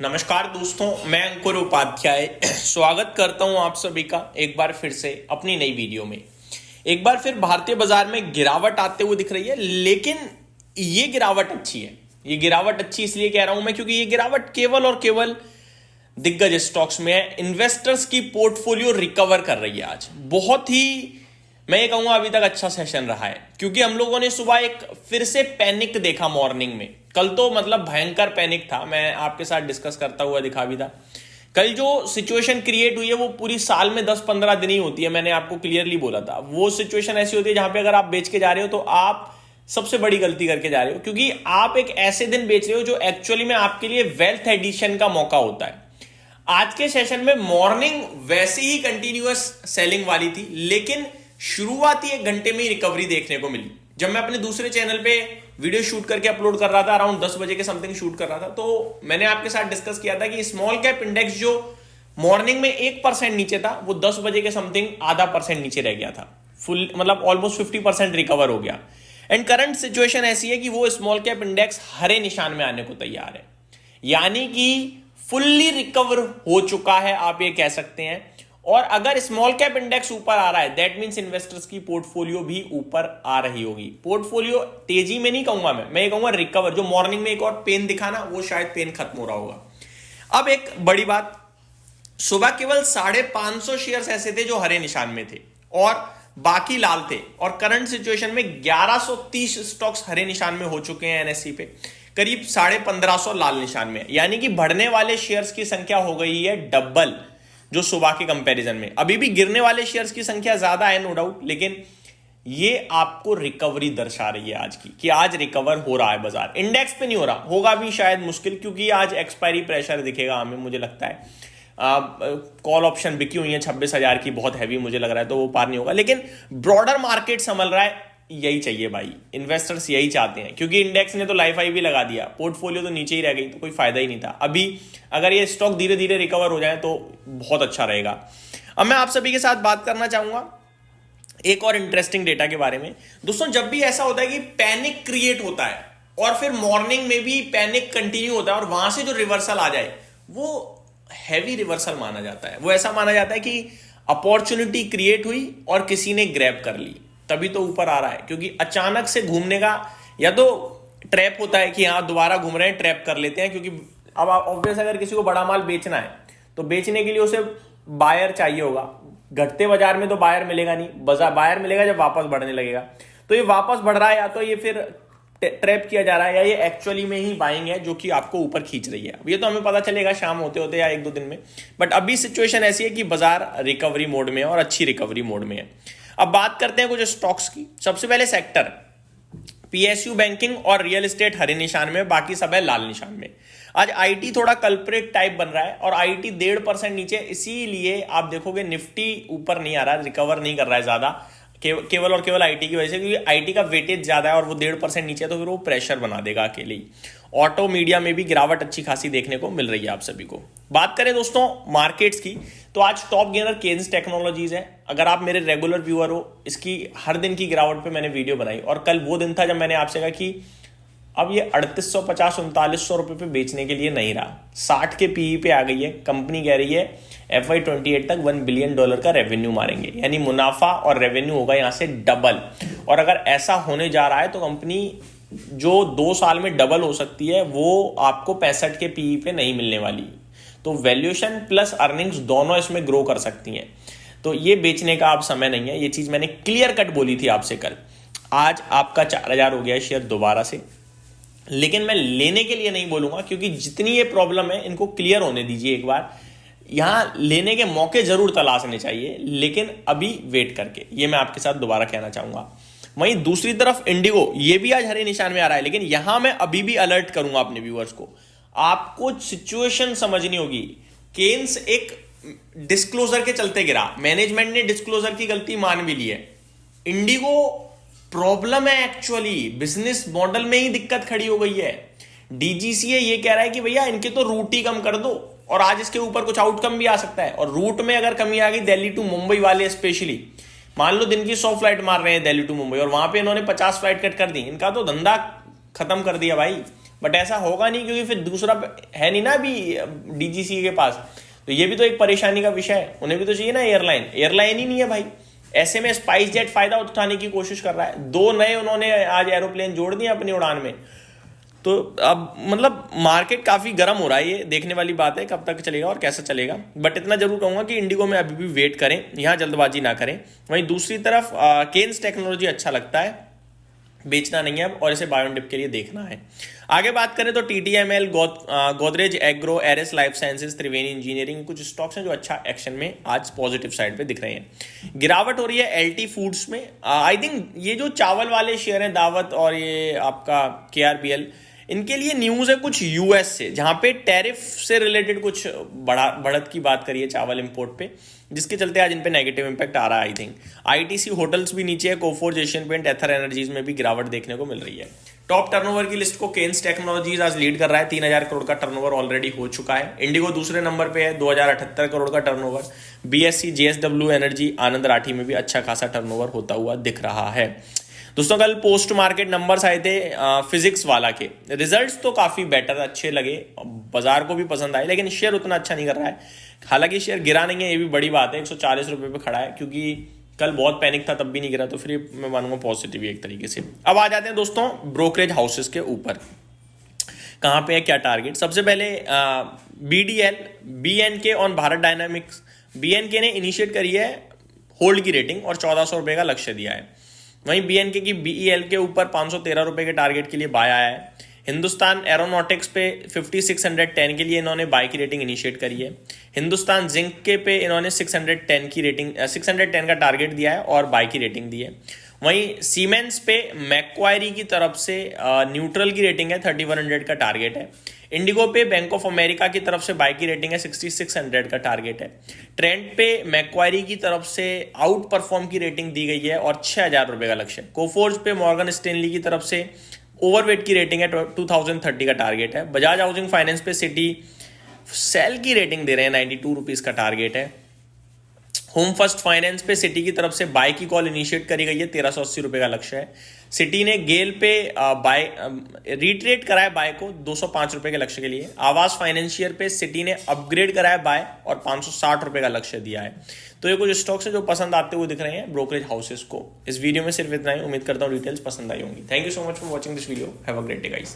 नमस्कार दोस्तों, मैं अंकुर उपाध्याय स्वागत करता हूं आप सभी का एक बार फिर से अपनी नई वीडियो में। एक बार फिर भारतीय बाजार में गिरावट आते हुए दिख रही है, लेकिन ये गिरावट अच्छी है। ये गिरावट अच्छी इसलिए कह रहा हूं मैं क्योंकि ये गिरावट केवल और केवल दिग्गज स्टॉक्स में है। इन्वेस्टर्स की पोर्टफोलियो रिकवर कर रही है। आज बहुत ही, मैं ये कहूंगा, अभी तक अच्छा सेशन रहा है क्योंकि हम लोगों ने सुबह एक फिर से पैनिक देखा मॉर्निंग में। कल तो मतलब भयंकर पैनिक था, मैं आपके साथ डिस्कस करता हुआ दिखा भी था। कल जो सिचुएशन क्रिएट हुई है वो पूरी साल में 10-15 दिन ही होती है। मैंने आपको क्लियरली बोला था, वो सिचुएशन ऐसी होती है जहां पे अगर आप बेच के जा रहे हो तो आप सबसे बड़ी गलती करके जा रहे हो, क्योंकि आप एक ऐसे दिन बेच रहे हो जो एक्चुअली में आपके लिए वेल्थ एडिशन का मौका होता है। आज के सेशन में मॉर्निंग वैसे ही कंटिन्यूअस सेलिंग वाली थी, लेकिन शुरुआती 1 घंटे में ही रिकवरी देखने को मिली। जब मैं अपने दूसरे चैनल पे वीडियो शूट करके अपलोड कर रहा था, अराउंड 10 बजे के समथिंग शूट कर रहा था, तो मैंने आपके साथ डिस्कस किया था कि स्मॉल कैप इंडेक्स जो मॉर्निंग में 1% नीचे था, वो 10 बजे के समथिंग आधा % नीचे रह गया था। फुल मतलब ऑलमोस्ट 50% रिकवर हो गया। एंड करंट सिचुएशन ऐसी है कि वो स्मॉल कैप इंडेक्स हरे निशान में आने को तैयार है, यानी कि फुल्ली रिकवर हो चुका है, आप ये कह सकते हैं। और अगर स्मॉल कैप इंडेक्स ऊपर आ रहा है, दैट मींस इन्वेस्टर्स की पोर्टफोलियो भी ऊपर आ रही होगी। पोर्टफोलियो तेजी में नहीं कहूंगा मैं ये कहूंगा रिकवर। जो मॉर्निंग में एक और पेन दिखा ना, वो शायद पेन खत्म हो रहा होगा। अब एक बड़ी बात, सुबह केवल 550 शेयर्स ऐसे थे जो हरे निशान में थे और बाकी लाल थे। और करंट सिचुएशन में 1130 स्टॉक्स हरे निशान में हो चुके हैं एनएसई पे, करीब 1550 लाल निशान में, यानी कि बढ़ने वाले शेयर्स की संख्या हो गई है डबल जो सुबह के कंपैरिजन में। अभी भी गिरने वाले शेयर्स की संख्या ज्यादा है, नो डाउट, लेकिन ये आपको रिकवरी दर्शा रही है आज की, कि आज रिकवर हो रहा है बाजार। इंडेक्स पे नहीं हो रहा, होगा भी शायद मुश्किल, क्योंकि आज एक्सपायरी प्रेशर दिखेगा हमें, मुझे लगता है। कॉल ऑप्शन बिकी हुई है 26,000 की, बहुत हैवी मुझे लग रहा है, तो वो पार नहीं होगा। लेकिन ब्रॉडर मार्केट संभल रहा है, यही चाहिए भाई। इन्वेस्टर्स यही चाहते हैं, क्योंकि इंडेक्स ने तो लाइफ हाई भी लगा दिया, पोर्टफोलियो तो नीचे ही रह गई, तो कोई फायदा ही नहीं था। अभी अगर ये स्टॉक धीरे धीरे रिकवर हो जाए तो बहुत अच्छा रहेगा। अब मैं आप सभी के साथ बात करना चाहूंगा एक और इंटरेस्टिंग डेटा के बारे में। दोस्तों, जब भी ऐसा होता है कि पैनिक क्रिएट होता है और फिर मॉर्निंग में भी पैनिक कंटिन्यू होता है और वहां से जो रिवर्सल आ जाए, वो हैवी रिवर्सल माना जाता है। वो ऐसा माना जाता है कि अपॉर्चुनिटी क्रिएट हुई और किसी ने ग्रैब कर ली, तभी तो ऊपर आ रहा है। क्योंकि अचानक से घूमने का या तो ट्रैप होता है कि हाँ दोबारा घूम रहे हैं, ट्रैप कर लेते हैं। क्योंकि अब ऑब्वियस अगर किसी को बड़ा माल बेचना है तो बेचने के लिए उसे बायर चाहिए होगा। घटते बाजार में तो बायर मिलेगा नहीं, बायर मिलेगा जब वापस बढ़ने लगेगा। तो ये वापस बढ़ रहा है, या तो ये फिर ट्रैप किया जा रहा है, या ये एक्चुअली में ही बाइंग है जो कि आपको ऊपर खींच रही है। अब ये तो हमें पता चलेगा शाम होते होते या 1-2 दिन में। बट अभी सिचुएशन ऐसी है कि बाजार रिकवरी मोड में है और अच्छी रिकवरी मोड में है। अब बात करते हैं कुछ स्टॉक्स की। सबसे पहले सेक्टर, पीएसयू बैंकिंग और रियल एस्टेट हरे निशान में, बाकी सब है लाल निशान में। आज आईटी थोड़ा कल्प्रेट टाइप बन रहा है और आईटी 1.5% नीचे, इसीलिए आप देखोगे निफ्टी ऊपर नहीं आ रहा, रिकवर नहीं कर रहा है ज्यादा, केवल और केवल आईटी की वजह से, क्योंकि आईटी का वेटेज ज्यादा है और वो 1.5% नीचे है, तो फिर वो प्रेशर बना देगा अकेले ही। ऑटो मीडिया में भी गिरावट अच्छी खासी देखने को मिल रही है आप सभी को। बात करें दोस्तों मार्केट्स की, तो आज टॉप गेनर केन्स टेक्नोलॉजीज है। अगर आप मेरे रेगुलर व्यूअर हो, इसकी हर दिन की गिरावट पे मैंने वीडियो बनाई, और कल वो दिन था जब मैंने आपसे कहा कि अब ये 3850-3900 रुपए पे बेचने के लिए नहीं रहा, 60 के पीई पे आ गई है। कंपनी कह रही है FY28 तक $1 बिलियन का रेवेन्यू मारेंगे, यानी मुनाफा और रेवेन्यू होगा यहां से डबल। और अगर ऐसा होने जा रहा है तो कंपनी जो 2 साल में डबल हो सकती है, वो आपको 65 के पीई पे नहीं मिलने वाली। तो वैल्यूएशन प्लस अर्निंग्स दोनों इसमें ग्रो कर सकती हैं। तो ये बेचने का अब समय नहीं है, ये चीज मैंने क्लियर कट बोली थी आपसे कल। आज आपका 4000 हो गया है शेयर दोबारा से, लेकिन मैं लेने के लिए नहीं बोलूंगा, क्योंकि जितनी ये प्रॉब्लम है इनको क्लियर होने दीजिए एक बार। यहां लेने के मौके जरूर तलाशने चाहिए, लेकिन अभी वेट करके, ये मैं आपके साथ दोबारा कहना चाहूंगा। वहीं दूसरी तरफ इंडिगो, ये भी आज हरे निशान में आ रहा है, लेकिन यहां मैं अभी भी अलर्ट करूंगा अपने व्यूअर्स को। आपको सिचुएशन समझनी होगी। केन्स एक डिस्क्लोजर के चलते गिरा, मैनेजमेंट ने डिस्क्लोजर की गलती मान भी ली है। इंडिगो प्रॉब्लम है, एक्चुअली बिजनेस मॉडल में ही दिक्कत खड़ी हो गई है। डीजीसीए ये कह रहा है कि भैया इनके तो रूट ही कम कर दो, और आज इसके ऊपर कुछ आउटकम भी आ सकता है। और रूट में अगर कमी आ गई, दिल्ली टू मुंबई वाले स्पेशली, मान लो दिन की 100 फ्लाइट मार रहे हैं दिल्ली टू मुंबई, और वहां पे इन्होंने 50 फ्लाइट कट कर दी, इनका तो धंधा खत्म कर दिया भाई। बट ऐसा होगा नहीं, क्योंकि फिर दूसरा है नहीं ना अभी डीजीसी के पास, तो ये भी तो एक परेशानी का विषय है। उन्हें भी तो चाहिए ना एयरलाइन ही नहीं है भाई। ऐसे में स्पाइस जेट फायदा उठाने की कोशिश कर रहा है, 2 नए उन्होंने आज एरोप्लेन जोड़ दिए अपनी उड़ान में। तो अब मतलब मार्केट काफी गर्म हो रहा है, ये देखने वाली बात है कब तक चलेगा और कैसा चलेगा। बट इतना जरूर कहूंगा कि इंडिगो में अभी भी वेट करें, यहां जल्दबाजी ना करें। वहीं दूसरी तरफ केन्स टेक्नोलॉजी अच्छा लगता है, बेचना नहीं है अब, और इसे बायोडिप के लिए देखना है। आगे बात करें तो टीटीएमएल, गोदरेज एग्रो, एरएस लाइफ साइंसेज, त्रिवेणी इंजीनियरिंग, कुछ स्टॉक्स हैं जो अच्छा एक्शन में आज पॉजिटिव साइड पे दिख रहे हैं। गिरावट हो रही है एलटी फूड्स में। आई थिंक ये जो चावल वाले शेयर हैं दावत और ये आपका केआरबीएल, इनके लिए न्यूज है कुछ यूएस से, जहां पे टैरिफ से रिलेटेड कुछ बढ़त की बात करी है चावल इंपोर्ट पे, जिसके चलते आज इन पे नेगेटिव इंपैक्ट आ रहा है। आई थिंक आईटीसी होटल्स भी नीचे है, कोफोर्ज, एशियन पेंट, एथर एनर्जीज में भी गिरावट देखने को मिल रही है। टॉप टर्नओवर की लिस्ट को केन्स टेक्नोलॉजीज आज लीड कर रहा है, 3000 करोड़ का टर्नओवर ऑलरेडी हो चुका है। इंडिगो दूसरे नंबर पे है, 2078 करोड़ का टर्नओवर। बीएससी, जेएसडब्ल्यू एनर्जी, आनंद राठी में भी अच्छा खासा टर्नओवर होता हुआ दिख रहा है। दोस्तों कल पोस्ट मार्केट नंबर्स आए थे फिजिक्स वाला के, रिजल्ट्स तो काफी बेटर अच्छे लगे, बाजार को भी पसंद आए, लेकिन शेयर उतना अच्छा नहीं कर रहा है। हालांकि शेयर गिरा नहीं है, ये भी बड़ी बात है, 140 रुपए पे खड़ा है, क्योंकि कल बहुत पैनिक था तब भी नहीं गिरा, तो फिर मैं मानूंगा पॉजिटिव एक तरीके से। अब आ जाते हैं दोस्तों ब्रोकरेज हाउसेस के ऊपर, कहां पे है क्या टारगेट। सबसे पहले BDL, BNK on Bharat dynamics. BNK ने इनिशिएट करी है होल्ड की रेटिंग और 1400 रुपए का लक्ष्य दिया है। वहीं बीएनके की बीईएल के ऊपर 513 रुपए के टारगेट के लिए बाय आया है। हिंदुस्तान एरोनॉटिक्स पे 5610 के लिए इन्होंने बाय की रेटिंग इनिशिएट करी है। हिंदुस्तान जिंक के पे इन्होंने 610 की रेटिंग 610 का टारगेट दिया है और बाय की रेटिंग दी है। वहीं सीमेंस पे मैक्वायरी की तरफ से न्यूट्रल की रेटिंग है, 3100 का टारगेट है। इंडिगो पे बैंक ऑफ अमेरिका की तरफ से बाय की रेटिंग है, 6600 का टारगेट है। ट्रेंड पे मैक्वायरी की तरफ से आउट परफॉर्म की रेटिंग दी गई है और 6000 रुपए का लक्ष्य है। कोफोर्ज पे मॉर्गन स्टेनली की तरफ से ओवरवेट की रेटिंग है, 2030 का टारगेट है। बजाज हाउसिंग फाइनेंस पे सिटी सेल की रेटिंग दे रहे हैं, 92 रुपीज का टारगेट है। होम फर्स्ट फाइनेंस पे सिटी की तरफ से बाय की कॉल इनिशिएट करी गई है, 1380 रुपए का लक्ष्य है। सिटी ने गेल पे बाय रिट्रेट कराया बाय को 205 रुपए के लक्ष्य के लिए। आवास फाइनेंशियर पे सिटी ने अपग्रेड कराया बाय और 560 रुपए का लक्ष्य दिया है। तो ये कुछ स्टॉक्स है जो पसंद आते हुए दिख रहे हैं ब्रोकरेज हाउसेस को। इस वीडियो में सिर्फ इतना ही, उम्मीद करता हूँ डिटेल्स पसंद आई होंगी। Thank you so much for watching this video, have a great day guys.